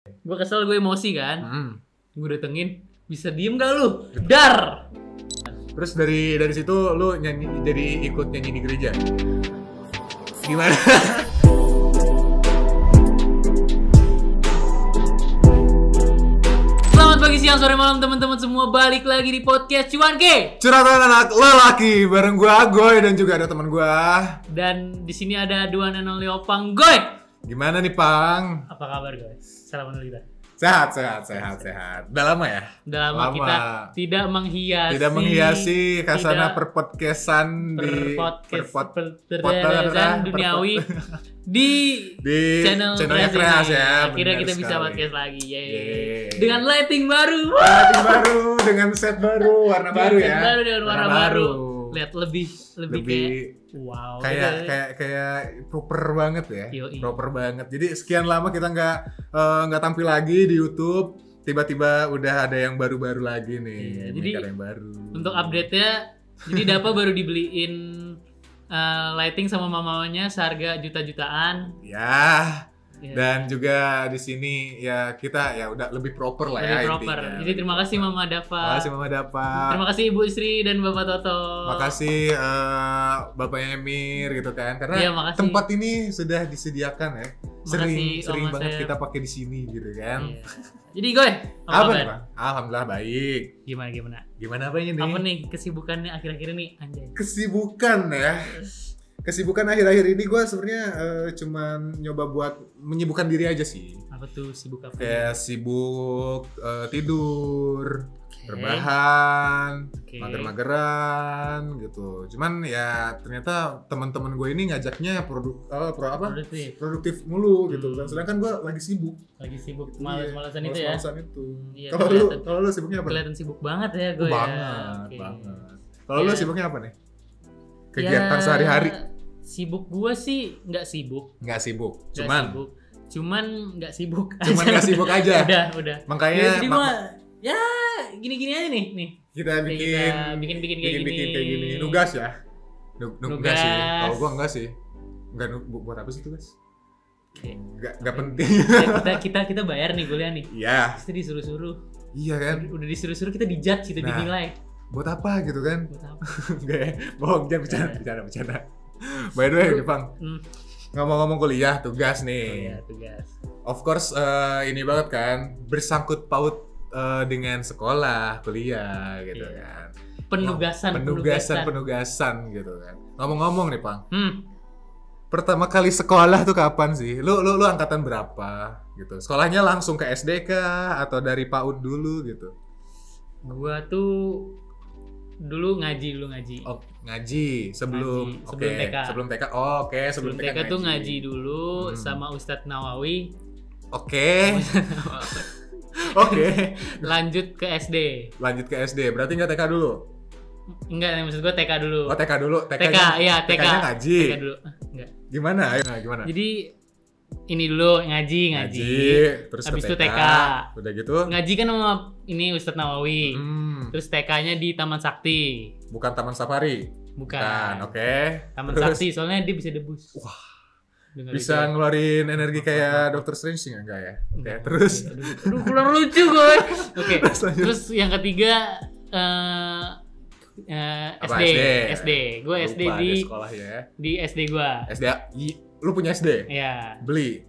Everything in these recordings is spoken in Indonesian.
Gue kesel, gue emosi kan. Gue datengin, bisa diem gak lu? Dar! Terus dari situ lu nyanyi, jadi ikut nyanyi di gereja. Gimana? Selamat pagi, siang, sore, malam teman-teman semua. Balik lagi di podcast Cuan Ke. Curhatan anak lelaki bareng gua Agoy dan juga ada teman gua. Dan di sini ada dua and only Opang Goy. Gimana nih, Pang? Apa kabar, guys? Salam dulu kita. Sehat. Udah lama ya? Udah lama kita tidak menghiasi kasana perpodcastan di perpodcastan duniawi di channel Kreas ya. Akhirnya kita bisa podcast lagi. Yeay. Dengan lighting baru, dengan set baru, warna baru ya. Dengan warna baru. Lihat lebih kayak wow. Kayak proper banget ya. Yoi. Proper banget. Jadi sekian lama kita nggak tampil lagi di YouTube. Tiba-tiba udah ada yang baru-baru lagi nih. Iya, jadi yang baru. Untuk update-nya, jadi Dapa baru dibeliin lighting sama mamanya seharga juta-jutaan. Ya. Yeah. Dan juga di sini ya kita ya udah lebih proper lah ya proper. Intinya. Jadi terima kasih Mama Dava. Terima kasih Mama Dava. Terima kasih Ibu Sri dan Bapak Toto. Makasih Bapaknya Emir gitu kan. Karena ya, tempat ini sudah disediakan ya. Sering banget saya. kita pakai di sini gitu kan. Iya. Jadi Goy, apa nih, Bang? Alhamdulillah baik. Gimana apa ini? Apa nih kesibukannya akhir-akhir ini, anjay? Kesibukan ya. Kesibukan akhir-akhir ini gue sebenarnya cuman nyoba buat menyibukkan diri aja sih. Apa tuh sibuk apa? Kayak sibuk tidur, rebahan, mager-mageran gitu. Cuman ya ternyata teman-teman gue ini ngajaknya produktif mulu gitu. Sedangkan gue lagi sibuk. Gitu, malas-malasan itu ya. Iya, kalau lu sibuknya apa? Kelihatan sibuk banget ya gue. Banget. Kalau lu sibuknya apa nih? Kegiatan sehari-hari. Sibuk gue sih nggak sibuk. Cuman nggak sibuk aja. Udah. Makanya ya gini-gini aja nih. Kita bikin kayak gini. Nugas ya. Nugas sih. Kalau gua enggak sih. Enggak buat apa sih tugas? Enggak penting. Ya, kita bayar nih kuliah nih. Iya. Pasti disuruh-suruh. Iya kan? Udah disuruh-suruh kita dijudge, kita dinilai. Buat apa gitu kan? Enggak ya. Bohong, jangan bercanda. By the way, Bang. Ngomong-ngomong kuliah, tugas nih. Iya, tugas. Of course, ini banget kan, bersangkut paut dengan sekolah, kuliah gitu kan. Penugasan gitu kan. Ngomong-ngomong nih, Bang. Pertama kali sekolah tuh kapan sih? Lu angkatan berapa gitu? Sekolahnya langsung ke SD kah atau dari PAUD dulu gitu? Gua tuh dulu ngaji. Oh, ngaji sebelum TK. Sebelum TK. Oh, oke, sebelum TK tuh ngaji dulu sama Ustadz Nawawi. Oke. Lanjut ke SD. Berarti nggak TK dulu? Enggak, maksud gue TK dulu. Oh, TK dulu. TK-nya ngaji. TK dulu. Enggak. Gimana? Jadi ini dulu ngaji. Terus habis itu TK. Udah gitu. Ngaji kan sama ini Ustadz Nawawi. Terus TK-nya di Taman Sakti. Bukan Taman Safari. Bukan. Oke. Taman Sakti, soalnya dia bisa debus. Wah. Bisa ngeluarin energi kayak Dr. Strange sih enggak ya? Oke, terus. Aduh, kurang lucu gue. Oke. Terus yang ketiga SD. Gue SD di sekolah ya. Di SD gue. Lu punya SD? Iya. Beli?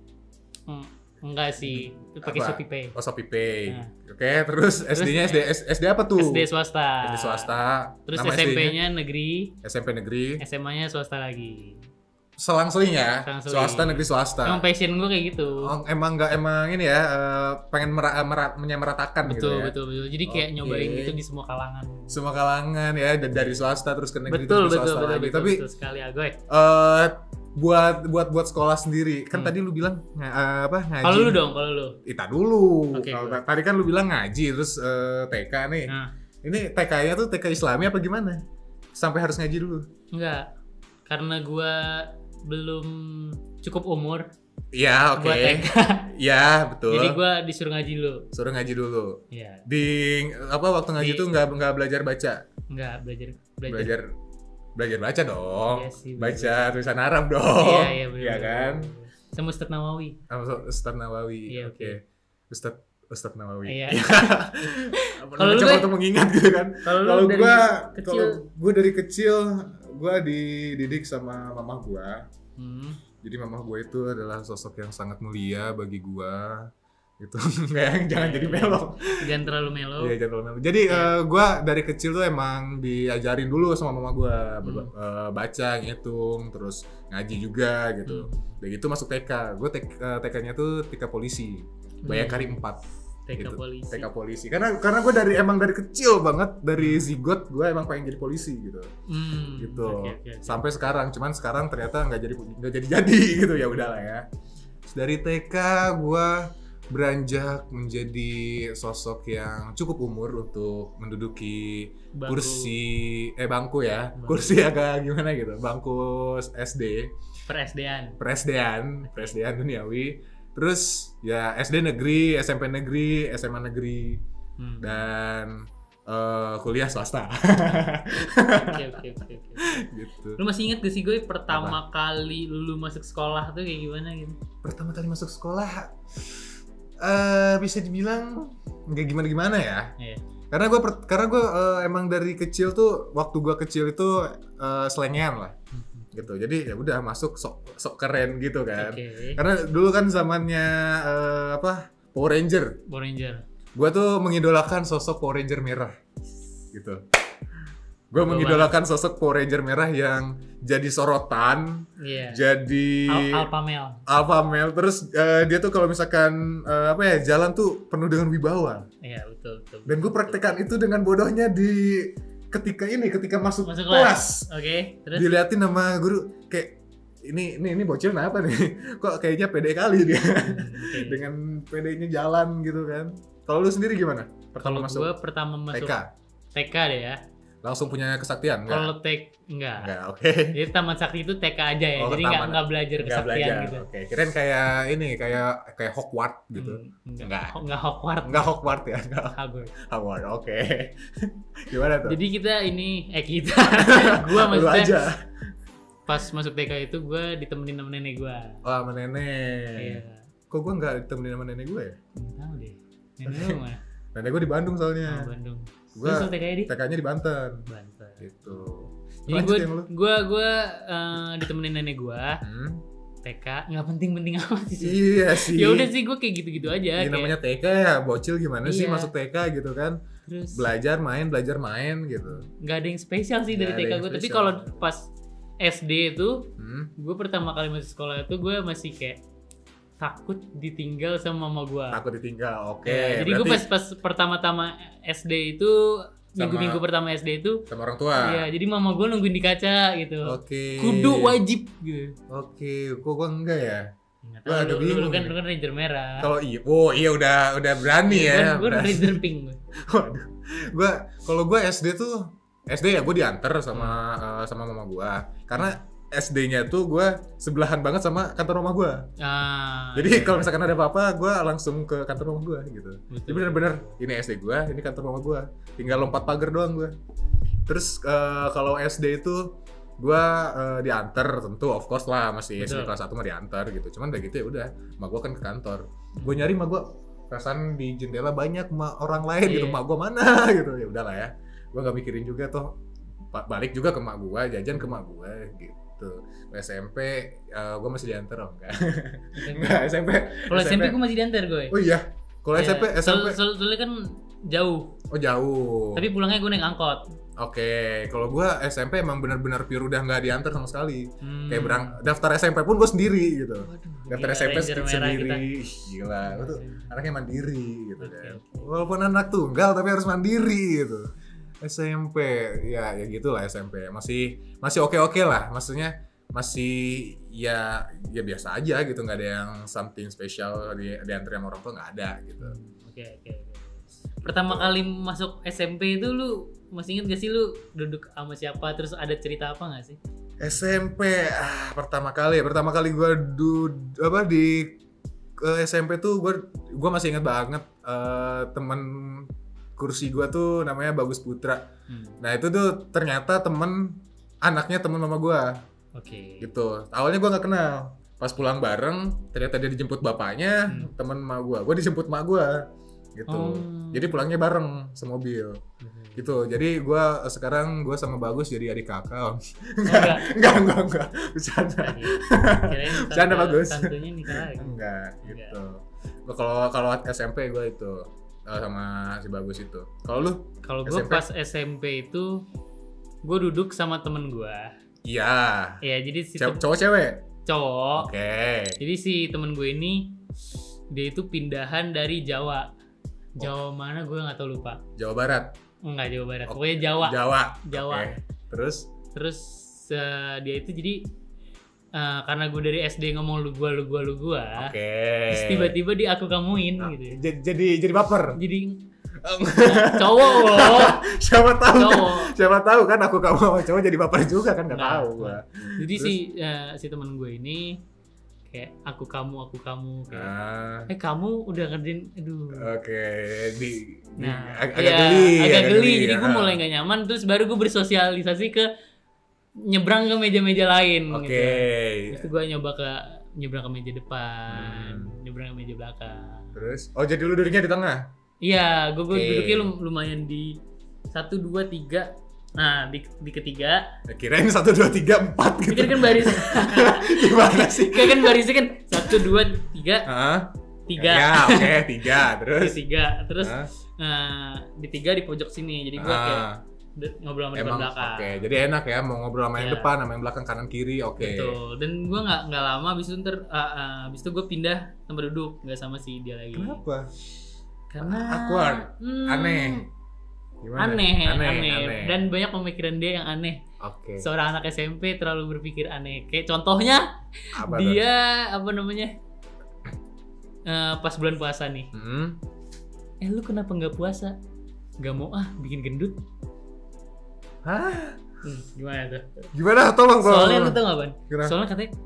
Enggak sih, pakai Shopee Pay. Oh, Shopee Pay. Oke, terus SD-nya SD apa tuh? SD swasta. Terus SMP-nya negeri. SMP negeri. SMA-nya swasta lagi. Selang-seling ya. Swasta negeri swasta. Emang passion gue kayak gitu. Oh, emang ini ya, pengen menyamaratakan gitu ya. Betul. Jadi kayak nyobain gitu di semua kalangan. Semua kalangan ya, dari swasta terus ke negeri terus ke swasta lagi. Tapi betul sekali Agoy. buat sekolah sendiri kan tadi lu bilang ngaji. Kalau lu. Ita dulu. Okay, tadi kan lu bilang ngaji terus TK nih. Ini TK-nya tuh TK Islami apa gimana? Sampai harus ngaji dulu? Enggak. Karena gua belum cukup umur. Iya, oke. Iya, betul. Jadi gua disuruh ngaji dulu. Suruh ngaji dulu. Iya. Di waktu ngaji tuh nggak belajar baca? Enggak, Belajar baca dong. Iya sih, baca tulisan Arab dong. Iya, bener. Iya kan? Sama Ustadz Nawawi. Ustadz Nawawi. Iya, oke. Ustadz Nawawi. Iya. Kalau coba untuk mengingat gitu kan. Kalau gue dari kecil gue dididik sama mamah gue. Jadi mamah gue itu adalah sosok yang sangat mulia bagi gue. Itu jangan jadi melo. Jangan terlalu melo. Iya, jangan terlalu melo. Jadi gue dari kecil tuh emang diajarin dulu sama mama gue baca, ngitung, terus ngaji juga gitu. Dan gitu masuk TK. Gue TK-nya tuh TK polisi. Bayangkari 4. TK gitu. polisi. TK polisi. Karena gue emang dari kecil banget, dari zigot gue emang pengen jadi polisi gitu. Gitu. Okay. Sampai sekarang, cuman sekarang ternyata nggak jadi gitu, ya udahlah ya. Terus dari TK gue beranjak menjadi sosok yang cukup umur untuk menduduki kursi bangku ya. Bangku. Kursi agak gimana gitu, bangku SD. Peresdean duniawi. Terus ya SD negeri, SMP negeri, SMA negeri, dan kuliah swasta. Oke. Gitu. Lu masih inget gak sih gue pertama kali lu masuk sekolah tuh kayak gimana gitu? Pertama kali masuk sekolah bisa dibilang nggak gimana ya. Iya. Karena gue emang dari kecil tuh, waktu gue kecil itu selengean lah. Gitu. Jadi ya udah masuk sok keren gitu kan. Okay. Karena dulu kan zamannya Power Ranger. Gue tuh mengidolakan sosok Power Ranger merah. Gitu. Gue mengidolakan sosok Power Ranger merah yang jadi sorotan. Yeah. Jadi Alpha male. Terus dia tuh kalau misalkan jalan tuh penuh dengan wibawa. Iya, betul. Dan gue praktekkan itu dengan bodohnya ketika masuk kelas. Oke, terus diliatin sama guru kayak ini bocil kenapa nih? Kok kayaknya pede kali dia. Okay. Dengan pedenya jalan gitu kan. Kalau lu sendiri gimana? Kalau gue pertama masuk TK deh ya. Langsung punya kesaktian enggak? Kalau enggak. Oke. Jadi Taman Sakti itu TK aja ya. Jadi enggak belajar kesaktian gitu. Oke. Kirain kayak Hogwarts gitu. Enggak Hogwarts. Enggak Hogwarts ya. Hogwarts. Oke. Gimana tuh? Jadi kita gua maksudnya aja. Pas masuk TK itu gua ditemenin sama nenek gua. Oh, sama nenek. Iya. Kok gua enggak ditemenin sama nenek gua ya? Enggak tahu deh. Nenek lu mana? Nenek gua di Bandung soalnya. Bandung. Gua TK-nya di Banten. Gitu. Jadi gue ditemenin nenek gue. TK nggak penting amat sih. Iya sih. Ya udah sih gue kayak gitu aja. Ini namanya TK ya, bocil gimana sih masuk TK gitu kan? Terus belajar main gitu. Nggak ada yang spesial sih dari TK gue. Tapi kalau pas SD itu, gue pertama kali masuk sekolah itu gue masih kayak takut ditinggal sama mama gue. Takut ditinggal, oke. Ya, jadi gue pas pertama-tama SD itu, minggu-minggu pertama SD itu sama orang tua. Iya, jadi mama gue nungguin di kaca gitu. Oke. Kudu wajib gitu. Oke, kok gue enggak ya? Gue agak bingung. Lu kan Ranger merah. Kalau iya udah berani ya. Gue Ranger pink. Waduh. Kalau gue SD ya gue diantar sama mama gue. Karena SD-nya tuh gue sebelahan banget sama kantor rumah gue. Jadi kalau misalkan ada apa-apa, gue langsung ke kantor rumah gue gitu. Betul. Jadi bener-bener ini SD gue, ini kantor rumah gue. Tinggal lompat pagar doang gue. Terus kalau SD itu gue diantar, tentu of course lah, masih SD kelas 1 mah diantar gitu. Cuman udah gitu ya udah, mak gue kan ke kantor. Gue nyari mak gue, perasaan di jendela banyak orang lain gitu, mak gue mana gitu. Ya udahlah ya, gue nggak mikirin juga toh. Balik juga ke mak gue, jajan ke mak gue gitu. SMP gue masih diantar enggak SMP. Kalau SMP gue masih diantar gue. Oh iya. Kalau SMP soalnya kan jauh. Oh jauh. Tapi pulangnya gue naik angkot. Oke, kalau gue SMP emang benar-benar pure udah nggak diantar sama sekali. Kayak daftar SMP pun gue sendiri gitu. Waduh, daftar SMP sendiri. Gila, gue tuh anaknya mandiri gitu kan. Walaupun anak tunggal tapi harus mandiri gitu. SMP ya gitulah SMP masih oke lah, maksudnya masih ya biasa aja gitu, nggak ada yang something special di antara sama orang tua, nggak ada gitu. Oke. Pertama kali masuk SMP itu lu masih inget gak sih lu duduk sama siapa, terus ada cerita apa nggak sih? SMP pertama kali gue di SMP tuh gue masih inget banget temen kursi gue tuh namanya Bagus Putra. Nah itu tuh ternyata anaknya temen mama gue. Oke. Gitu. Awalnya gue nggak kenal. Pas pulang bareng, ternyata dia dijemput bapaknya, temen emak gue dijemput emak gue, gitu. Jadi pulangnya bareng semobil, gitu. Jadi gue sekarang sama Bagus jadi adik kakak. Enggak, bercanda. Bercanda Bagus. Tentunya nikah lagi. Enggak, gitu. Kalau SMP gue itu sama si Bagus itu. Kalau lu? Kalau gue pas SMP itu gue duduk sama temen gue. Iya. Iya, jadi si cowok cewek? Cowok. Oke. Jadi si temen gue ini dia itu pindahan dari Jawa. Jawa mana gue nggak tahu, lupa. Jawa Barat? Enggak, Jawa Barat. Pokoknya Jawa. Okay. Terus dia itu jadi karena gue dari SD ngomong lu gua. Terus tiba-tiba dia aku kamuin gitu. Jadi baper. Jadi cowok loh. Siapa tahu kan aku kamu sama cowok jadi baper juga kan, nggak tahu gua. Jadi si teman gue ini kayak aku kamu kayak kamu udah ngerjain, aduh. Oke. Agak geli. Jadi gue mulai nggak nyaman, terus baru gue bersosialisasi ke nyebrang ke meja-meja lain gitu. Terus gue nyebrang ke meja depan, nyebrang ke meja belakang. Terus jadi lu duduknya di tengah? Iya, gue duduknya lumayan di 1, 2, 3. Nah, di ketiga. Kirain 1, 2, 3, 4 gitu. Kan baris. Gimana sih? Kan barisnya kan 1, 2, 3. 3. Ya, oke, 3. Terus? Di 3. Terus di 3 di pojok sini. Jadi gue kayak ngobrol sama depan belakang. Oke, jadi enak ya mau ngobrol sama yang depan, sama yang belakang, kanan kiri. Oke. Betul. Dan gue nggak lama habis itu gue pindah tempat duduk, nggak sama si dia lagi. Kenapa? Karena awkward, aneh. Gimana? Aneh. Dan banyak pemikiran dia yang aneh. Oke. Seorang anak SMP terlalu berpikir aneh. Kayak contohnya dia pas bulan puasa nih. Lu kenapa nggak puasa? Gak mau bikin gendut. Hah? Gimana tuh? Gimana? Tolong. Soalnya lu tau gak, Ban?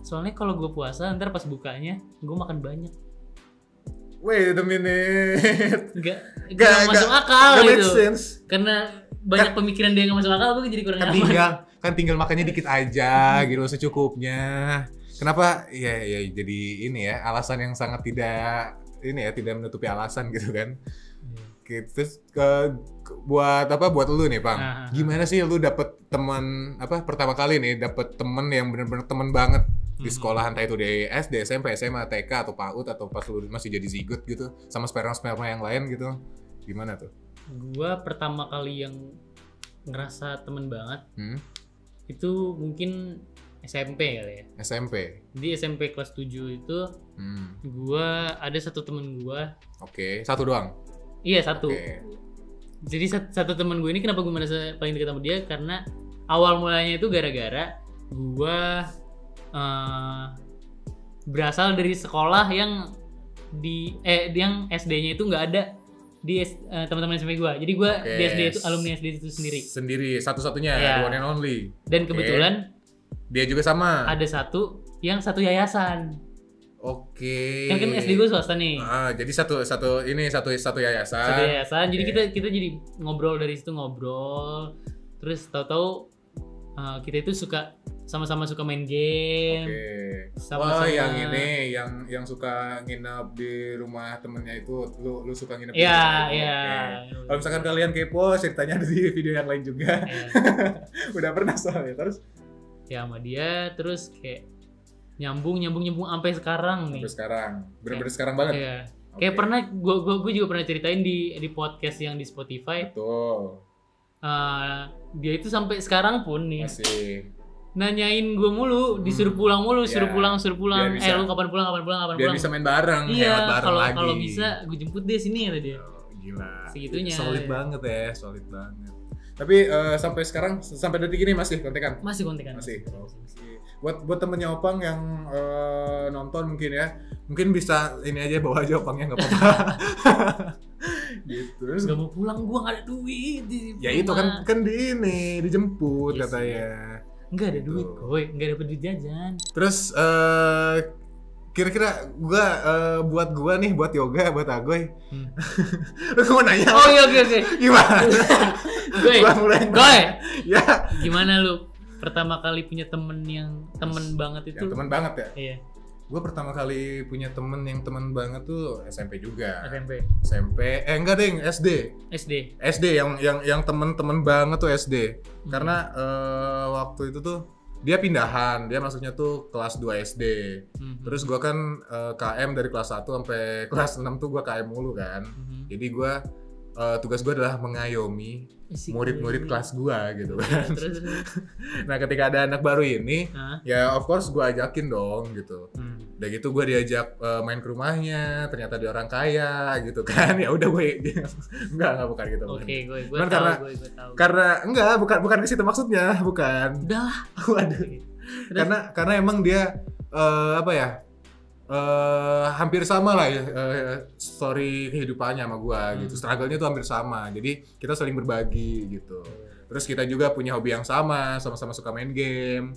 Soalnya kalau gue puasa ntar pas bukanya gue makan banyak. Wait a minute. Gak masuk akal gak gitu. make sense. Karena banyak pemikiran dia gak masuk akal, gue jadi kurang nyaman. Tinggal makannya dikit aja gitu, secukupnya. Kenapa? Ya jadi ini ya, alasan yang sangat tidak menutupi alasan gitu kan. Terus buat lu nih, Pang. Gimana sih lu dapet teman pertama kali nih dapet temen yang bener-bener temen banget di sekolah, entah itu di SD, SMP, SMA, TK atau PAUD atau pas lu masih jadi zigot gitu sama sperma yang lain gitu. Gimana tuh? Gua pertama kali yang ngerasa temen banget itu mungkin SMP kali ya. SMP. Di SMP kelas 7 itu gua ada satu temen gua. Oke, satu doang. Iya, satu. Jadi satu teman gue ini kenapa gue merasa paling dekat sama dia, karena awal mulanya itu gara-gara gue berasal dari sekolah yang yang SD-nya itu nggak ada di teman-teman SMP gue. Jadi gue di SD itu alumni SD itu sendiri. Satu-satunya, one and only. Dan kebetulan dia juga sama. Ada satu yayasan. Oke. Kan SD gue swasta nih. Jadi satu yayasan. Satu yayasan. Jadi kita jadi ngobrol dari situ, Terus tahu-tahu kita itu sama-sama suka main game. Sama-sama. yang suka nginep di rumah temennya itu, lu suka nginep. Iya. Kalau misalkan kalian kepo, ceritanya ada di video yang lain juga. Udah pernah soalnya. Terus? Ya sama dia, terus kayak nyambung sampai sekarang nih. Sampai sekarang. Bener-bener sekarang banget. Iya. Kayak pernah gue juga pernah ceritain di podcast yang di Spotify. Betul. Dia itu sampai sekarang pun nih masih nanyain gue mulu, disuruh pulang mulu, suruh pulang. Lu kapan pulang? Biar bisa main bareng, hemat bareng lagi. Kalau bisa gue jemput deh sini kata dia. Gila. Segitunya. Solid banget. Tapi sampai sekarang, sampai detik ini masih kontekan? Masih kontekan. Masih. Buat temennya Opang yang nonton mungkin bisa ini aja, bawa aja Opangnya, nggak apa-apa. Gitu. Terus nggak mau pulang, gua nggak ada duit. Ya itu kan dijemput katanya. Nggak ada duit, Koy. Nggak dapet duit jajan. Terus kira-kira buat Yoga, buat Agoy. Lu mau nanya? Oh iya, oke. Gimana? Goy. Ya. Gimana lu pertama kali punya temen banget itu? Yang temen banget ya? Iya. Gue pertama kali punya temen yang temen banget tuh SMP juga. SMP. Enggak deh, SD. SD yang temen-temen banget tuh SD. Karena waktu itu tuh dia pindahan, dia maksudnya tuh kelas 2 SD. Terus gue kan KM dari kelas 1 sampai kelas 6 tuh gue KM mulu kan. Jadi gue tugas gue adalah mengayomi murid-murid kelas gue gitu kan. Nah ketika ada anak baru ini, ya of course gue ajakin dong gitu. Udah gitu gue diajak main ke rumahnya, ternyata dia orang kaya gitu kan. Ya udah gue enggak bukan gitu. Oke, gue tahu. Karena enggak, bukan ke situ maksudnya, bukan. Udahlah. Waduh. Karena emang dia hampir sama lah ya story kehidupannya sama gua gitu. Struggle-nya tuh hampir sama. Jadi kita saling berbagi gitu. Terus kita juga punya hobi yang sama-sama suka main game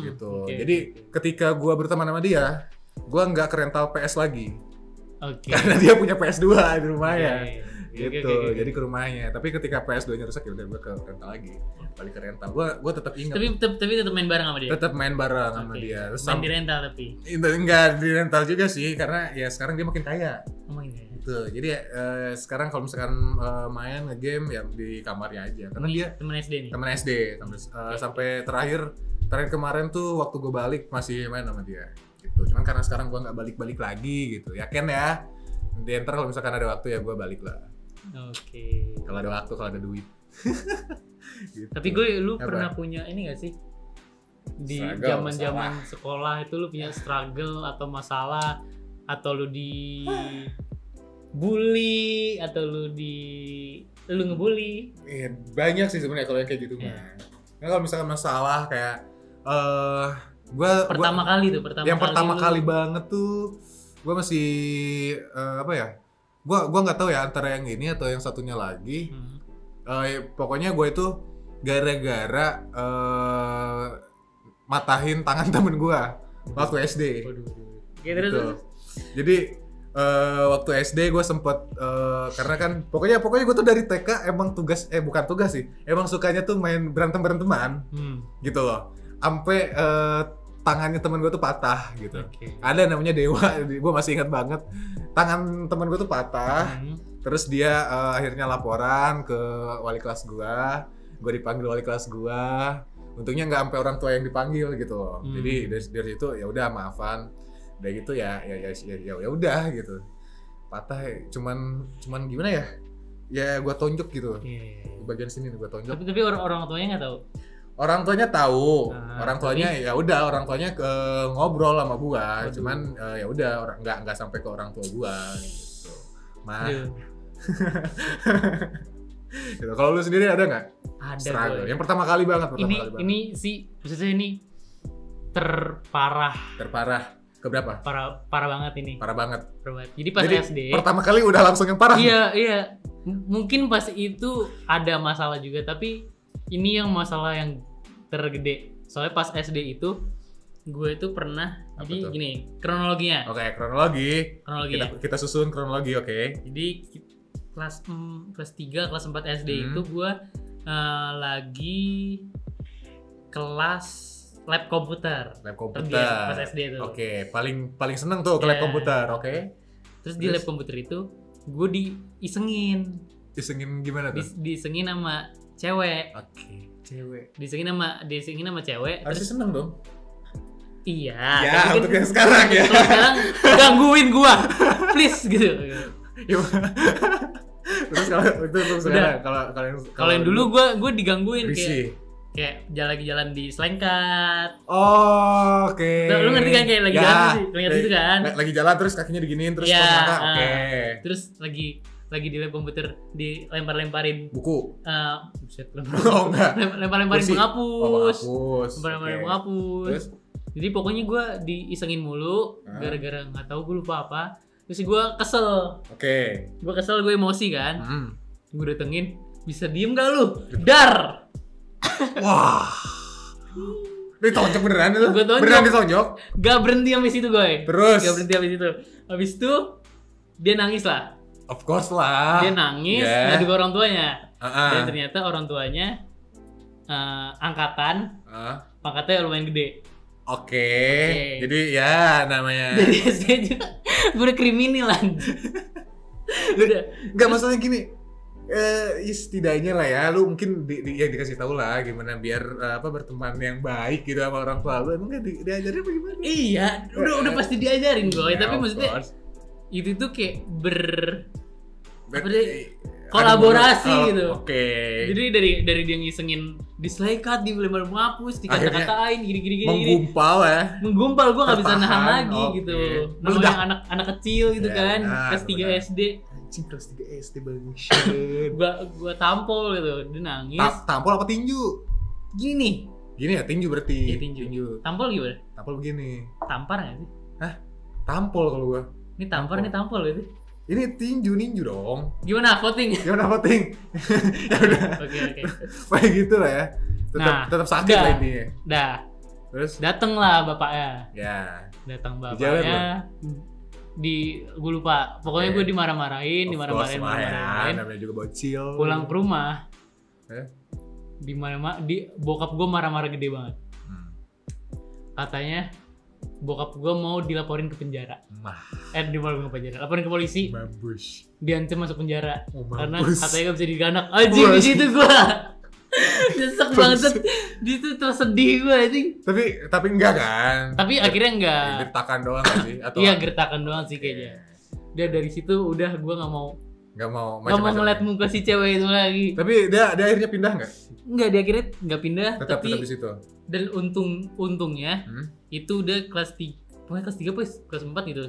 gitu. Jadi ketika gua berteman sama dia, gua nggak ke rental PS lagi. Karena dia punya PS2 di rumahnya. Gitu. Jadi ke rumahnya. Tapi ketika PS2-nya rusak ya udah gua ke rental lagi. Balik ke rental. Gua tetap ingat. Tapi tetap main bareng sama dia. Tetap main bareng sama dia. Terus main di rental tapi. Enggak di rental juga sih karena ya sekarang dia makin kaya. Makin kaya. Gitu. Jadi sekarang kalau misalkan main nge-game ya di kamarnya aja. Karena dia teman SD nih. Teman SD. Sampai terakhir kemarin tuh waktu gue balik masih main sama dia. Gitu. Cuman karena sekarang gue nggak balik lagi gitu. Ya Ken ya. Nanti ntar kalau misalkan ada waktu ya gue balik lah. Kalau ada waktu, kalau ada duit. Gitu. Tapi lu pernah punya ini gak sih? Di zaman-zaman sekolah itu lu punya struggle atau masalah, atau lu di bully, atau lu ngebully? Banyak sih sebenarnya kalau yang kayak gitu mah. Nah, kalau misalkan masalah kayak pertama kali banget tuh gue masih gue nggak tahu ya antara yang ini atau yang satunya lagi. Pokoknya gue itu gara-gara matahin tangan temen gue waktu SD. Terus. Jadi waktu SD gue sempet karena kan pokoknya gue tuh dari TK emang bukan tugas sih, emang sukanya tuh main beranteman gitu loh. Sampai tangannya temen gue tuh patah gitu. Ada namanya Dewa, gue masih ingat banget. Tangan temen gue tuh patah. Terus dia akhirnya laporan ke wali kelas gue dipanggil wali kelas gue. Untungnya nggak sampai orang tua yang dipanggil gitu loh. Jadi dari situ ya udah maafan. Udah gitu ya udah gitu. Patah cuman gimana ya? Ya gue tonjok gitu. Bagian sini gue tonjok. Tapi orang tuanya nggak tahu. Orang tuanya tahu, orang tuanya ya udah, orang tuanya ngobrol sama gua, cuman ya udah nggak sampai ke orang tua gua gitu. Gitu. Kalau lu sendiri ada nggak? Ada. Struggle. Yang pertama kali banget. Ini sih, maksudnya ini terparah. Keberapa? Parah banget ini. Parah banget. Jadi pas SD. Pertama kali udah langsung yang parah. Iya. Mungkin pas itu ada masalah juga, tapi ini yang masalah yang tergede. Soalnya pas SD itu gue itu pernah. Jadi gini kronologinya. Oke, kronologi. Kita susun kronologi, oke. Jadi kelas 3, kelas 4 SD itu gue lagi kelas lab komputer. Pas SD itu. Oke, paling seneng tuh ke lab komputer, oke. Terus di lab komputer itu gue diisengin. Isengin gimana tuh? Disengin sama cewek. Cewek. Disengin sama cewek. Harusnya seneng dong. Iya. Ya, untuk yang sekarang ya. Kalau sekarang gangguin gua, please gitu. Terus kalau itu sekarang, kalau yang dulu gua digangguin kayak jalan di selengkat. Oh, oke. Lu ngerti kan kayak lagi jalan sih, ngerti itu kan? Lagi jalan terus kakinya diginiin terus oke. Terus lagi di lab komputer dilempar-lemparin buku. Enggak. Lempar-lemparin penghapus. Lempar-lemparin penghapus. Terus? Jadi pokoknya gue diisengin mulu gara-gara nggak tahu gue lupa apa. Terus gue kesel. Gue kesel, gue emosi kan. Gue datengin, bisa diem gak lu? Dar. Wah. Ditonjok beneran lu? Beneran ditonjok? Gak berhenti sampai situ gue. Terus? Gak berhenti sampai situ. Habis itu dia nangis lah. Of course lah. Dia nangis, ngadu ke orang tuanya. Dan ternyata orang tuanya angkatan, pangkatnya lumayan gede. Oke. Jadi ya namanya. Dari SD juga gue udah kriminal anjing. Udah. Enggak, masalahnya gini. Setidaknya lah ya, lu mungkin ya dikasih tahu lah gimana biar berteman yang baik gitu sama orang tua lu. Emang diajarin apa gimana? Iya, udah pasti diajarin gue. Tapi maksudnya itu tuh kayak kolaborasi gitu. Oke. Jadi dari dia ngisengin dislike cut, dia boleh menghapus, dikata-katain gini. Menggumpal gue nggak bisa nahan lagi gitu. Namanya anak kecil gitu kan, kelas 3 SD. Anjing kelas 3 SD banget. Gua tampol gitu, dia nangis. Tampol apa tinju? Gini ya tinju berarti. Iya tinju. Tampol gimana? Tampol begini. Tampar nggak sih? Hah? Tampol kalau gua. Ini tampar, ini tampol gitu. Ini ninju dong. Gimana voting? Ya udah. Oke. Kayak gitu lah ya. Tetap sakit lah intinya. Dah. Terus dateng lah bapaknya. Ya. Datang bapaknya. Gue lupa. Pokoknya gue dimarah-marahin. Namanya juga bocil. Pulang ke rumah. Bokap gue marah-marah gede banget. Katanya bokap gue mau dilaporin ke penjara. Dilaporin ke penjara. Laporin ke polisi. Mampus. Diancam masuk penjara. Karena katanya gak bisa diganak. Anjing di situ gue. Nyesek banget. Di situ tuh sedih gue anjing. Tapi enggak kan? Tapi akhirnya enggak. Gertakan doang gak sih? Atau iya gertakan doang sih kayaknya. Dia dari situ udah gue nggak mau ngeliat muka si cewek itu lagi. Tapi dia akhirnya pindah nggak? Enggak, dia akhirnya nggak pindah. Tetap di situ. Dan untungnya itu udah kelas 3. Pokoknya kelas 3 kelas 4 gitu.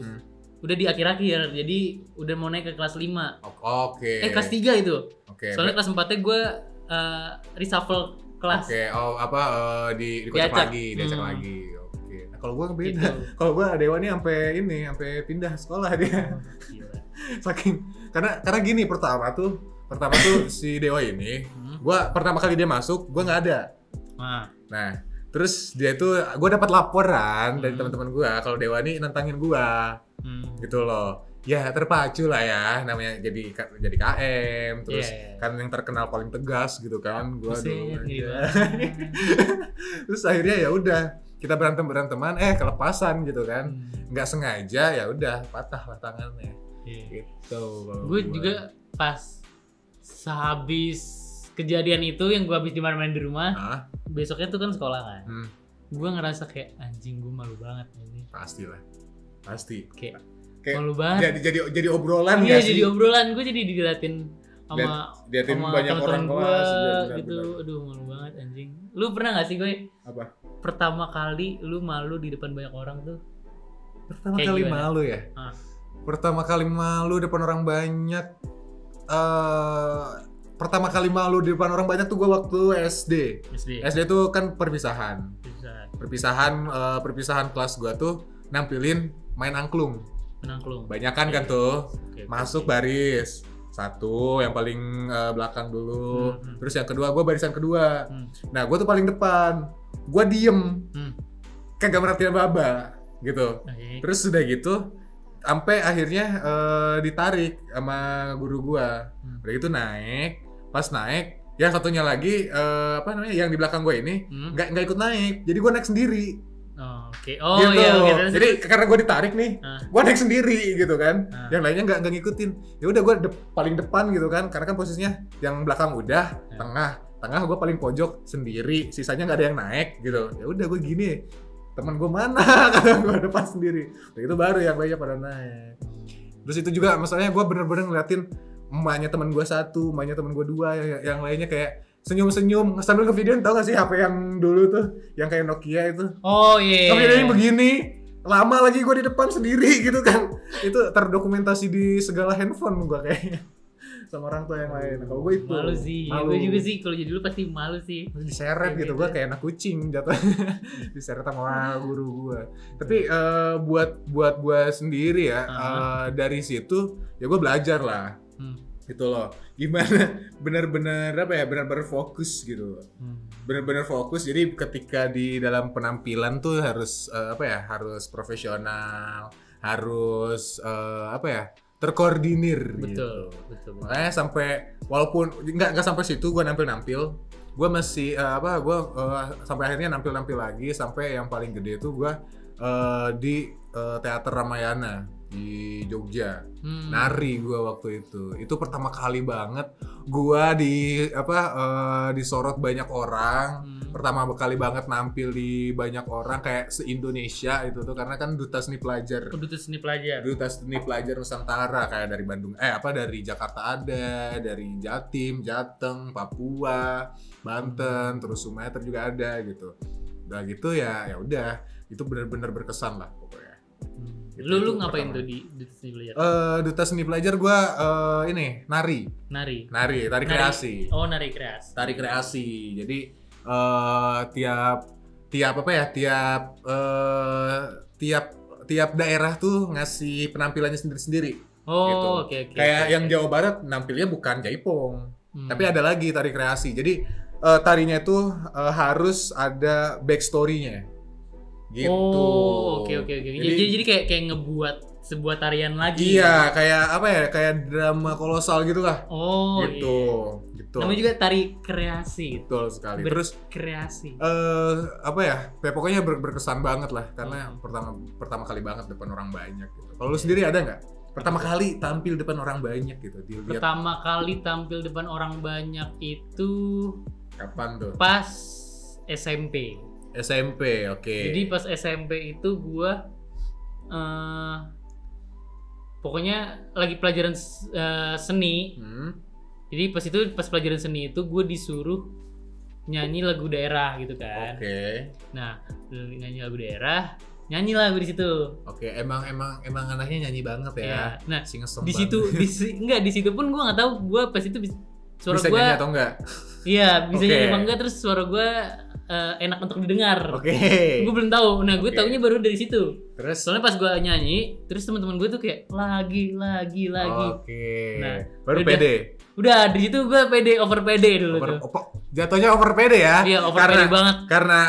Udah di akhir-akhir. Jadi udah mau naik ke kelas 5. Oke. Kelas 3 itu. Oke. Soalnya kelas 4-nya gue reshuffle kelas. Oke. Dikocok lagi, diacak lagi. Oke. Nah, kalau gue beda. Gitu. Kalau gue Dewa nih sampai pindah sekolah dia. Saking karena gini pertama tuh si Dewa ini, gue pertama kali dia masuk, gue nggak ada. Nah, terus dia tuh, gue dapat laporan dari teman-teman gue kalau Dewa nih nantangin gue, gitu loh. Ya terpacu lah ya, namanya jadi KM, terus kan yang terkenal paling tegas gitu kan, gue dulu aja. Terus akhirnya ya udah kita beranteman, kelepasan gitu kan, nggak sengaja ya udah patah lah tangannya, gitu. Gue juga pas sehabis kejadian itu yang gue habis dimarahin di rumah, besoknya tuh kan sekolah kan, gue ngerasa kayak anjing gue malu banget ini. Pasti. Kayak malu banget. Jadi obrolan ya sih? Iya jadi obrolan, gue jadi diliatin sama banyak orang kelas gitu. Aduh malu banget anjing. Lu pernah gak sih gue? Apa? Pertama kali lu malu di depan banyak orang tuh? Pertama kali malu ya? Pertama kali malu depan orang banyak. Pertama kali malu di depan orang banyak tuh gue waktu SD. SD tuh kan perpisahan kelas gue tuh nampilin main angklung. Banyakan kan tuh. Masuk baris. Satu yang paling belakang dulu. Terus yang kedua gue barisan kedua. Nah gue tuh paling depan. Gue diem. Kagak merhatiin baba gitu. Terus udah gitu sampai akhirnya ditarik sama guru gue. Udah gitu naik. Pas naik yang satunya lagi yang di belakang gue ini nggak ikut naik. Jadi gue naik sendiri. Oke. Jadi karena gue ditarik nih, gue naik sendiri gitu kan. Yang lainnya nggak ngikutin. Ya udah gue paling depan gitu kan, karena kan posisinya yang belakang udah, tengah gue paling pojok sendiri. Sisanya nggak ada yang naik gitu. Ya udah gue gini, teman gue mana? Karena gue depan sendiri. Nah, itu baru yang lainnya pada naik. Terus itu juga masalahnya gue bener-bener ngeliatin emaknya teman gue satu, emaknya teman gue dua, yang lainnya kayak senyum-senyum sambil ngevideoin. Tau gak sih HP yang dulu tuh yang kayak Nokia itu? Videonya begini, lama lagi gue di depan sendiri gitu kan. Itu terdokumentasi di segala handphone gue kayaknya sama orang tua yang lain. Kalau gue itu malu sih. Gue juga sih kalau jadi dulu pasti malu sih. Diseret gitu, gue kayak anak kucing jatuhnya. Diseret sama guru gue. Tapi buat gue sendiri ya, dari situ ya gue belajar lah. Gitu loh, gimana benar-benar fokus gitu, benar-benar fokus. Jadi ketika di dalam penampilan tuh harus harus profesional, harus terkoordinir. Betul. Makanya sampai walaupun nggak sampai situ gue nampil gue masih sampai akhirnya nampil lagi sampai yang paling gede itu gue di Teater Ramayana di Jogja. Nari gue waktu itu pertama kali banget gue disorot banyak orang. Pertama kali banget nampil di banyak orang kayak se-Indonesia itu tuh, karena kan Duta Seni Pelajar Nusantara kayak dari Bandung dari Jakarta ada, dari Jatim, Jateng, Papua, Banten, terus Sumatera juga ada gitu. Udah gitu ya udah, itu benar-benar berkesan lah pokoknya. Lu ngapain tuh di Duta Seni Pelajar? Duta Seni Pelajar gue nari, tari kreasi. Oh, nari kreasi. Tari kreasi. Jadi tiap daerah tuh ngasih penampilannya sendiri-sendiri. Oh, gitu. Oke. Kayak yang Jawa Barat nampilnya bukan jaipong, tapi ada lagi tari kreasi. Jadi tarinya itu harus ada backstory-nya. Gitu. Oh, oke. Jadi kayak ngebuat sebuah tarian lagi. Iya, kayak drama kolosal gitu lah. Oh, gitu. Iya. Gitu. Namanya juga tari kreasi. Betul sekali. Terus kreasi. Pokoknya berkesan banget lah, karena pertama kali banget depan orang banyak gitu. Kalau lu sendiri ada nggak? Pertama kali tampil depan orang banyak gitu. Pertama kali tampil depan orang banyak itu kapan tuh? Pas SMP. SMP, oke. Jadi pas SMP itu gua pokoknya lagi pelajaran seni. Jadi pas pelajaran seni itu gue disuruh nyanyi lagu daerah gitu kan. Oke. Nah, nyanyi lagu daerah, nyanyi lagu di situ. Oke, emang anaknya nyanyi banget ya. Iya. Nah, di situ pun gue nggak tahu gue pas itu suara gue bisa nyanyi atau enggak. Iya, bisa nyanyi apa enggak, terus suara gue enak untuk didengar. Oke. Gue belum tahu. Nah, gue taunya baru dari situ. Terus soalnya pas gue nyanyi, terus teman-teman gue tuh kayak lagi. Oke. Nah, baru pede. Udah di situ gue over pede dulu tuh. Jatuhnya over pede ya? Iya, over pede banget.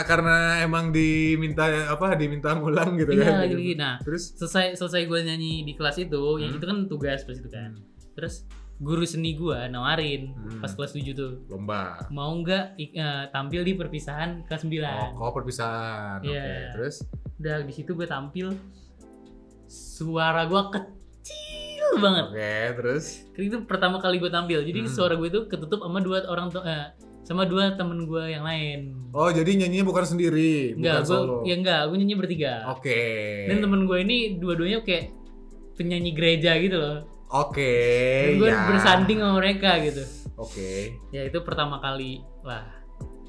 Karena emang diminta ngulang gitu kan. Iya, lagi. Nah, terus selesai gue nyanyi di kelas itu, yang itu kan tugas pas itu kan. Terus guru seni gue nawarin pas kelas 7 tuh. Lomba. Mau nggak tampil di perpisahan kelas 9? Oh, perpisahan. Yeah. Oke, terus udah di situ gue tampil. Suara gue kecil banget. Oke, terus itu pertama kali gue tampil. Jadi suara gue itu ketutup sama dua temen gue yang lain. Oh, jadi nyanyinya bukan sendiri, bukan solo. Gue nyanyi bertiga. Oke. Dan temen gue ini dua-duanya kayak penyanyi gereja gitu loh. Oke. Dan gue bersanding sama mereka gitu. Oke. Ya itu pertama kali lah.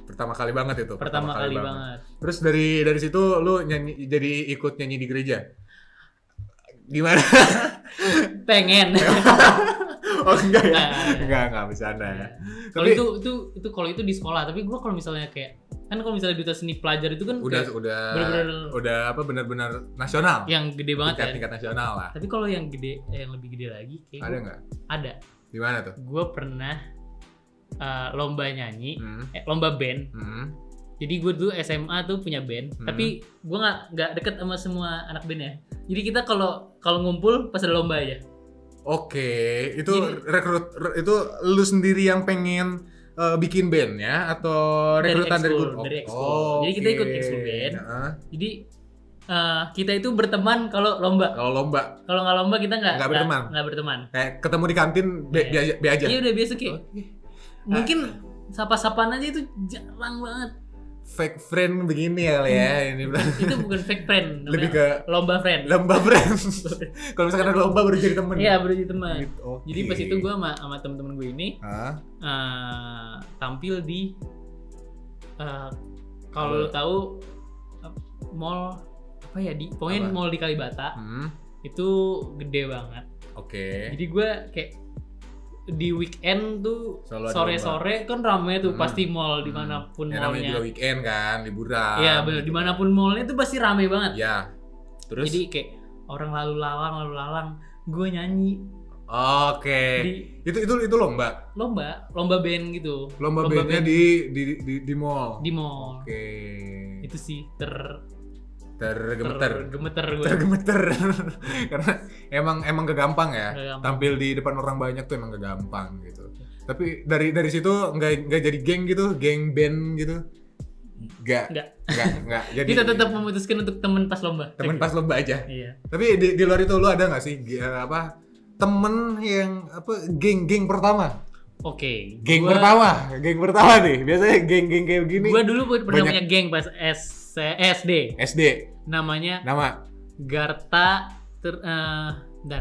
Pertama kali banget itu. Pertama kali banget. Terus dari situ lu ikut nyanyi di gereja. Gimana? Pengen. Oh enggak ya? Enggak bercanda ya. Kalau itu di sekolah, tapi gue kalau misalnya kayak kan kalau misalnya Duta Seni Pelajar itu kan benar-benar nasional. Yang gede banget kan. Tingkat nasional lah. Tapi kalau yang lebih gede lagi kayak ada nggak? Ada. Di mana tuh? Gue pernah lomba nyanyi, lomba band. Jadi gue dulu SMA tuh punya band, tapi gue nggak deket sama semua anak band ya. Jadi kita kalau ngumpul pas ada lomba aja. Oke, itu itu lu sendiri yang pengen bikin band ya atau rekrutan dari grup? Dari ekskul. Jadi kita ikut ekskul band. Jadi kita itu berteman kalau lomba. Kalau nggak lomba kita nggak berteman. Kayak ketemu di kantin be aja. Iya udah biasa kayak. Mungkin sapa-sapaan aja itu jarang banget. Fake friend begini ya ini. Itu bukan fake friend, lebih ke lomba friend. Kalau misalkan ada lomba baru jadi teman. Iya, baru jadi teman. Okay. Jadi pas itu gue sama teman-teman gue ini tampil di kalau lo tahu mall apa ya pokoknya mall di Kalibata. Itu gede banget. Oke. Jadi gue kayak di weekend tuh sore-sore kan rame tuh pasti mall dimanapun mallnya. Namanya juga weekend kan, liburan. Iya benar, dimanapun mallnya tuh pasti rame banget. Iya. Terus? Jadi kayak orang lalu lalang, gue nyanyi. Oke. Itu lomba band gitu. Lomba bandnya di mall. Di mall. Oke. Itu sih tergemeter gue. Karena emang gak gampang ya. Tampil di depan orang banyak tuh emang gak gampang gitu. Tapi dari situ nggak jadi geng gitu, geng band gitu. Nggak. Jadi kita tetap memutuskan untuk temen pas lomba. Temen pas lomba aja. Iya. Tapi di luar itu lu ada nggak sih temen yang geng pertama? Oke. Geng pertama nih. Biasanya geng kayak begini. Gua dulu pernah punya geng pas SD. Nama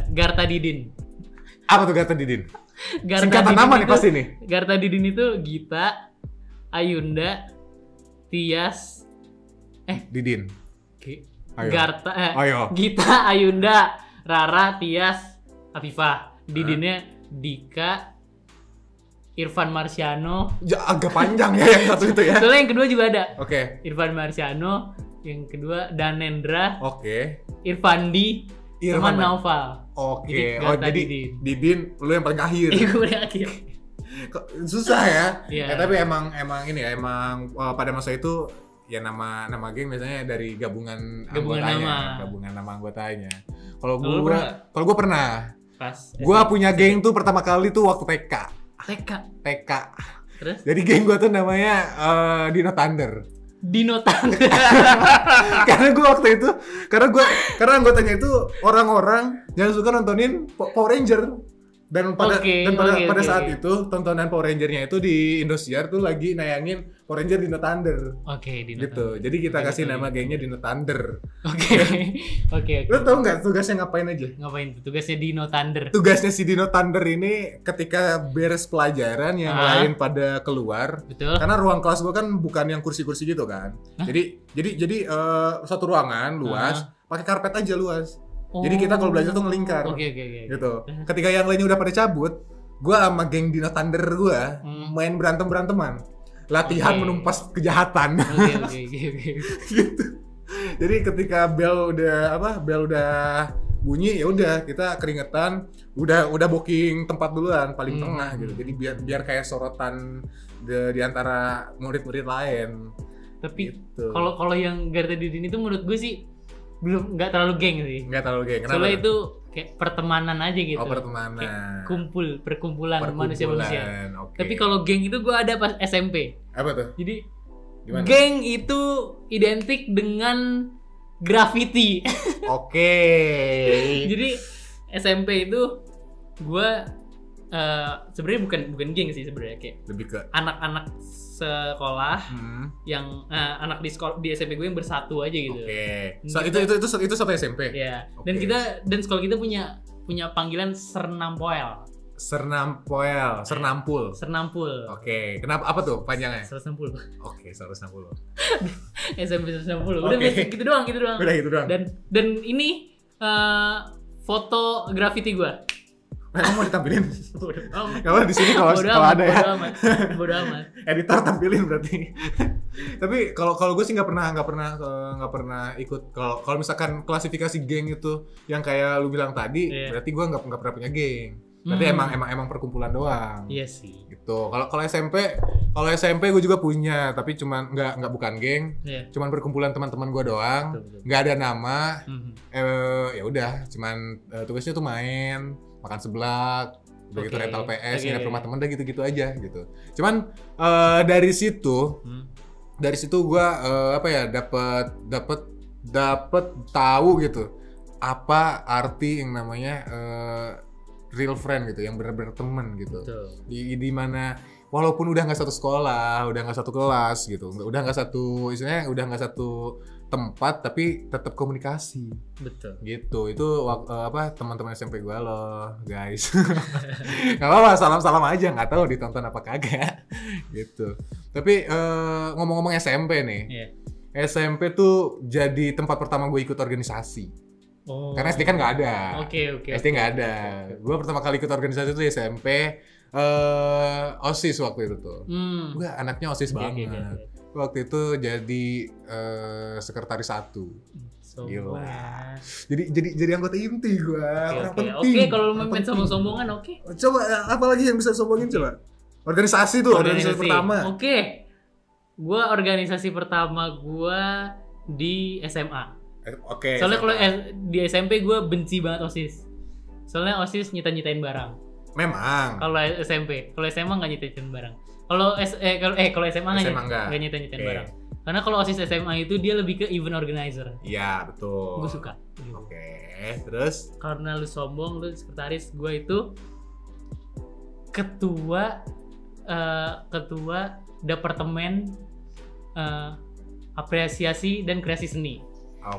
Garta Didin. Apa tuh Garta Didin? Singkatan nama nih pasti nih. Garta Didin itu Gita, Ayunda, Tias, Didin. Garta, Gita, Ayunda, Rara, Tias, Afifah. Didinnya Dika, Irfan Marciano. Agak panjang ya yang satu itu ya. Soalnya yang kedua juga ada. Oke. Irfan Marciano, yang kedua Danendra. Oke. Irfandi, sama Naufal. Oke. Jadi Didin lu yang paling akhir. Iya, gue paling akhir. Susah ya. Yeah. Tapi emang ini ya, pada masa itu ya nama geng biasanya dari gabungan nama anggotanya. Kalau gue pernah. Gue punya geng tuh pertama kali tuh waktu TK. Terus? Jadi geng gue tuh namanya Dino Thunder. Karena gue waktu itu karena anggotanya itu orang-orang yang suka nontonin Power Ranger. Dan pada saat itu tontonan Power Ranger-nya itu di Indosiar tuh lagi nayangin Power Ranger Dino Thunder. Oke, Dino gitu. Thunder. Jadi kita kasih nama gengnya Dino Thunder. Oke. Lo tau nggak tugasnya ngapain aja? Ngapain tuh? Tugasnya Dino Thunder. Tugasnya si Dino Thunder ini ketika beres pelajaran yang lain pada keluar. Betul. Karena ruang kelas gua kan bukan yang kursi-kursi gitu kan. Jadi satu ruangan luas, pakai karpet aja luas. Jadi kita kalau belajar tuh ngelingkar. Oke. Gitu. Ketika yang lainnya udah pada cabut, gua sama geng Dino Thunder gua main berantem-beranteman. Latihan menumpas kejahatan. Oke. Gitu. Jadi ketika bel udah bunyi, ya udah kita keringetan, udah booking tempat duluan paling tengah gitu. Jadi biar kayak sorotan di antara murid-murid lain. Tapi gitu. Kalau yang Garta Didin itu menurut gue sih nggak terlalu geng sih. Nggak terlalu geng. Kenapa? Soalnya itu kayak pertemanan aja gitu. Pertemanan. Kayak perkumpulan manusia-manusia. Okay. Tapi kalau geng itu gue ada pas SMP. Apa tuh? Jadi gimana? Geng itu identik dengan graffiti. Oke. Jadi SMP itu gue sebenarnya bukan geng sih sebenarnya, kayak lebih ke anak-anak sekolah yang anak di SMP gue yang bersatu aja gitu. Oke. Itu satu SMP. Iya. Okay. Dan sekolah kita punya panggilan Sernampoel. Sernampul. Oke. Kenapa, apa tuh panjangnya? 160. Oke, 160. SMP 160. Udah gitu doang. Udah gitu doang. Dan ini foto graffiti gua. Kamu mau ditampilin? Kalau di sini kalau ada ya. Bodo amat. Editor tampilin berarti. Tapi kalau gue sih nggak pernah ikut. Kalau misalkan klasifikasi geng itu yang kayak lu bilang tadi, berarti gue nggak pernah punya geng. Berarti emang perkumpulan doang. Iya sih. Gitu. Kalau SMP gue juga punya, tapi cuman bukan geng. Yeah. Cuman perkumpulan teman-teman gue doang. Nggak ada nama. Ya udah, cuman tugasnya tuh main, makan seblak, udah gitu rental PS, nginep rumah temen, udah gitu-gitu aja gitu. Cuman dari situ gue dapat tahu gitu apa arti yang namanya real friend gitu, yang benar-benar teman gitu. Di mana walaupun udah nggak satu sekolah, udah nggak satu kelas gitu, udah nggak satu tempat, tapi tetap komunikasi. Betul. Gitu. Itu teman-teman SMP gue loh, guys. Gak apa-apa, salam-salam aja, nggak tahu ditonton apa kagak. Gitu. Tapi ngomong-ngomong SMP nih. Yeah. SMP tuh jadi tempat pertama gue ikut organisasi. Karena SD kan nggak ada. Oke. SD nggak ada. Gue pertama kali ikut organisasi tuh di SMP. OSIS waktu itu tuh. Gue anaknya OSIS banget. Waktu itu jadi sekretaris 1. Gila. Jadi anggota inti gue. Orang penting. Oke, kalau lu main sombong-sombongan oke. Coba apa lagi yang bisa sombongin coba? Organisasi pertama. Oke. Organisasi pertama gue di SMA. Oke. Soalnya kalau di SMP gue benci banget OSIS. Soalnya OSIS nyita-nyitain barang. Memang. Kalau SMP, kalau SMA nggak nyita-nyitain barang. Kalau SMA nggak nyita-nyitain barang. Karena kalau OSIS SMA itu dia lebih ke event organizer. Iya, betul. Gue suka. Oke, terus? Karena lu sombong, lu sekretaris, gue itu ketua departemen apresiasi dan kreasi seni.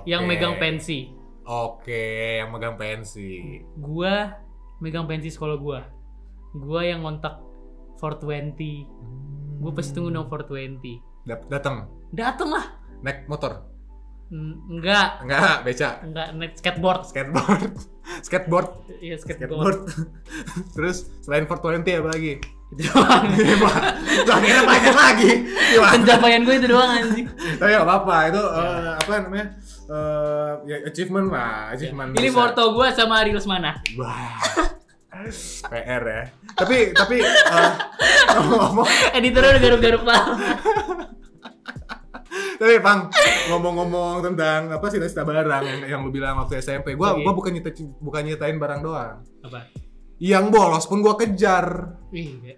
Yang megang pensi. Oke, yang megang pensi. Gua megang pensi sekolah gua. Gua yang ngontak 420. Gua pasti tunggu dong 420. Datang lah. Naik motor? Enggak, beca. Enggak, naik skateboard. Iya, skateboard. Terus selain 420 apa lagi? Itu doang. Akhirnya banyak lagi. Pencapaian gue itu doang anjing. Tapi gak apa-apa, itu apa namanya? Ya achievement lah, achievement. Ini foto gue sama Ari Lesmana. Wah. PR ya. Tapi ngomong editornya udah garuk-garuk lah. Tapi Bang, ngomong-ngomong tentang apa sih cita barang yang lu bilang waktu SMP. Gua bukan nyitain barang doang. Apa? Yang bolos pun gua kejar.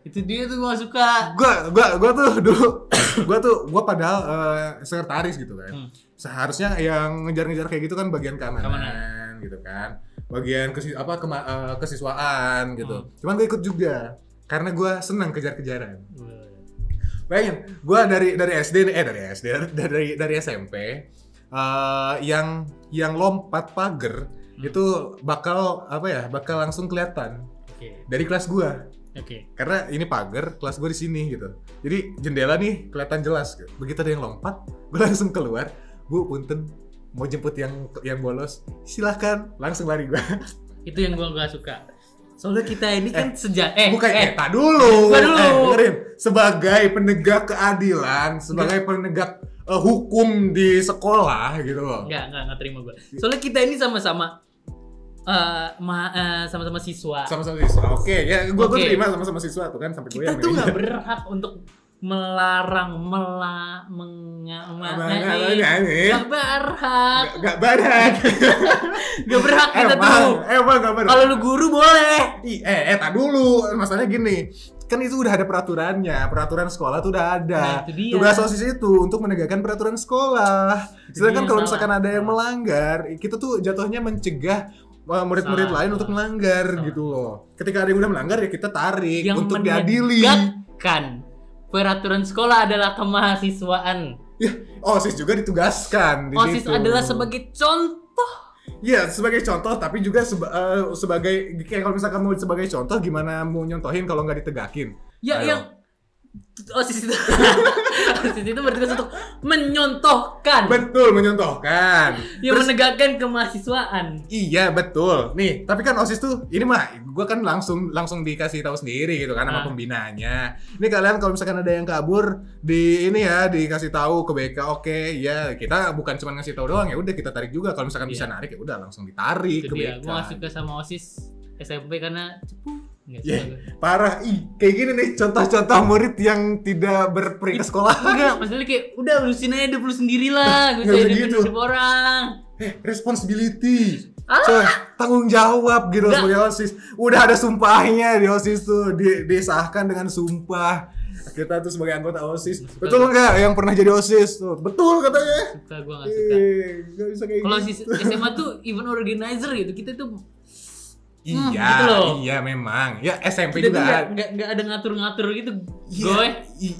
Itu dia tuh gua suka. Gua tuh dulu gua padahal sekretaris gitu kan. Seharusnya yang ngejar-ngejar kayak gitu kan bagian keamanan gitu kan. Bagian kesiswaan gitu. Cuman gua ikut juga karena gua senang kejar-kejaran. Bayangin, gue dari SD dari SMP yang lompat pagar itu bakal langsung kelihatan dari kelas gue. Karena ini pagar kelas gue di sini gitu. Jadi jendela nih kelihatan jelas. Gitu. Begitu ada yang lompat, gue langsung keluar. Bu, punten mau jemput yang bolos, silahkan, langsung lari gue. Itu yang gue nggak suka. Soalnya kita ini kan tak dulu. Dengerin. Sebagai penegak keadilan, sebagai penegak hukum di sekolah gitu loh. Enggak terima gue. Soalnya kita ini sama-sama sama-sama siswa. Sama-sama siswa. Oke, ya gue terima sama-sama siswa tuh kan sampai gue. Kita tuh enggak berhak untuk melarang Gak berhak kita tuh. Emang gak berhak. Kalau lu guru boleh. Tak dulu. Masalahnya gini, kan itu udah ada peraturannya. Peraturan sekolah tuh udah ada. Tugas OSIS itu untuk menegakkan peraturan sekolah. Sedangkan kalau misalkan ada yang melanggar, kita tuh jatuhnya mencegah murid-murid lain untuk melanggar gitu loh. Ketika ada yang udah melanggar ya kita tarik yang untuk diadili. Kan peraturan sekolah adalah kemahasiswaan. Ya, OSIS juga ditugaskan di OSIS situ. adalah sebagai contoh. Iya, sebagai contoh, tapi juga sebagai kayak kalau misalkan mau sebagai contoh, gimana mau nyontohin kalau nggak ditegakin? Ya, ayo. Yang OSIS itu bertugas untuk menyontohkan. Betul, menyontohkan. Yang menegakkan kemahasiswaan. Iya, betul. Nih, tapi kan OSIS tuh ini mah gue kan langsung dikasih tahu sendiri gitu kan sama pembinanya. Ini kalian kalau misalkan ada yang kabur dikasih tahu ke BK. Oke, ya kita bukan cuma ngasih tahu doang, ya udah kita tarik juga. Kalau misalkan bisa narik ya udah langsung ditarik ke BK. Gue gak suka sama OSIS SMP karena cepu. Parah, kayak gini nih contoh-contoh murid yang tidak berperi ke sekolah. Enggak, maksudnya kayak udah urusin aja hidup lu sendiri lah, gak usah hidup orang. Responsibility. Tanggung jawab gitu sebagai OSIS. Udah ada sumpahnya di OSIS tuh, disahkan dengan sumpah. Kita tuh sebagai anggota OSIS. Betul enggak yang pernah jadi OSIS tuh? Betul katanya. Suka, gua enggak suka. Gak bisa kayak kalau SMA tuh event organizer gitu, kita tuh Iya, gitu iya memang. Ya SMP kita juga nggak ada ngatur-ngatur gitu.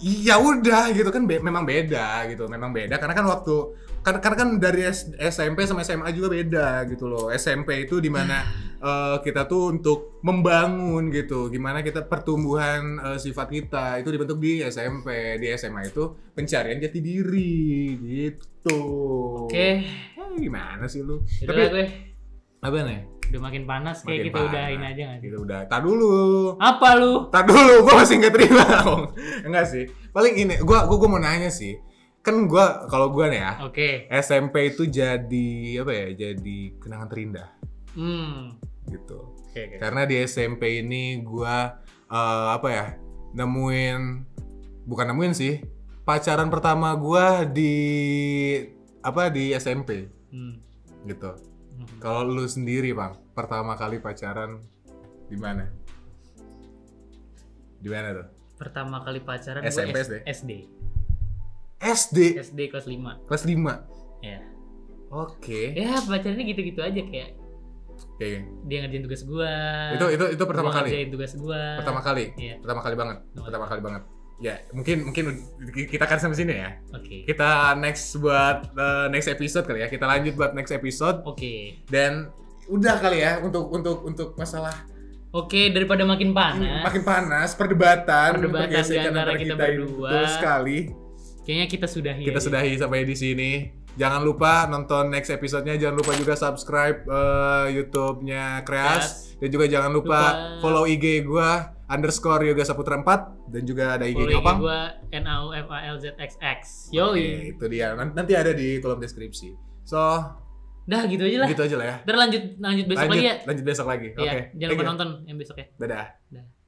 Iya udah gitu kan memang beda gitu. Memang beda karena kan karena kan dari SMP sama SMA juga beda gitu loh. SMP itu dimana kita tuh untuk membangun gitu. Gimana kita pertumbuhan sifat kita itu dibentuk di SMP. Di SMA itu pencarian jati diri gitu. Oke. Gimana sih lu? Tapi apa nih? Udah makin panas kayak kita udahin aja nggak sih? Kita udah. Tak dulu. Apa lu? Tak dulu, gue masih nggak terima dong. Enggak sih. Paling ini, gue mau nanya sih. Kan kalau gue nih ya. SMP itu jadi apa ya? Jadi kenangan terindah. Gitu. Karena di SMP ini gue bukan nemuin sih. Pacaran pertama gue di SMP. Gitu. Kalau lu sendiri, Bang, pertama kali pacaran di mana? Di mana tuh? Pertama kali pacaran SMP, gue SD? SD. SD kelas 5. kelas 5. Ya. Oke. Ya pacarnya gitu-gitu aja kayak Oke. dia ngerjain tugas gua. Itu pertama gua kali. Ngerjain tugas gua. Pertama kali. Iya. Pertama kali banget. Pertama kali banget. Ya, mungkin kita akan sampai sini ya. Oke. Kita next buat next episode kali ya. Kita lanjut buat next episode. Oke. Dan udah kali ya untuk masalah Oke, daripada makin panas. Makin panas perdebatan di antara kita berdua. Betul sekali. Kayaknya kita sudahi. Kita sudahi sampai di sini. Jangan lupa nonton next episode-nya. Jangan lupa juga subscribe YouTube-nya Kreas. Dan juga jangan lupa follow IG gua _yogasaputra 4 dan juga ada IG-nya Opang. Gua NAUFALZXX. Yoi. Itu dia. Nanti ada di kolom deskripsi. So, dah gitu aja lah. Gitu aja lah ya. Ntar lanjut besok lagi ya. Lanjut besok lagi. Oke. Jangan lupa nonton yang besok ya. Dadah.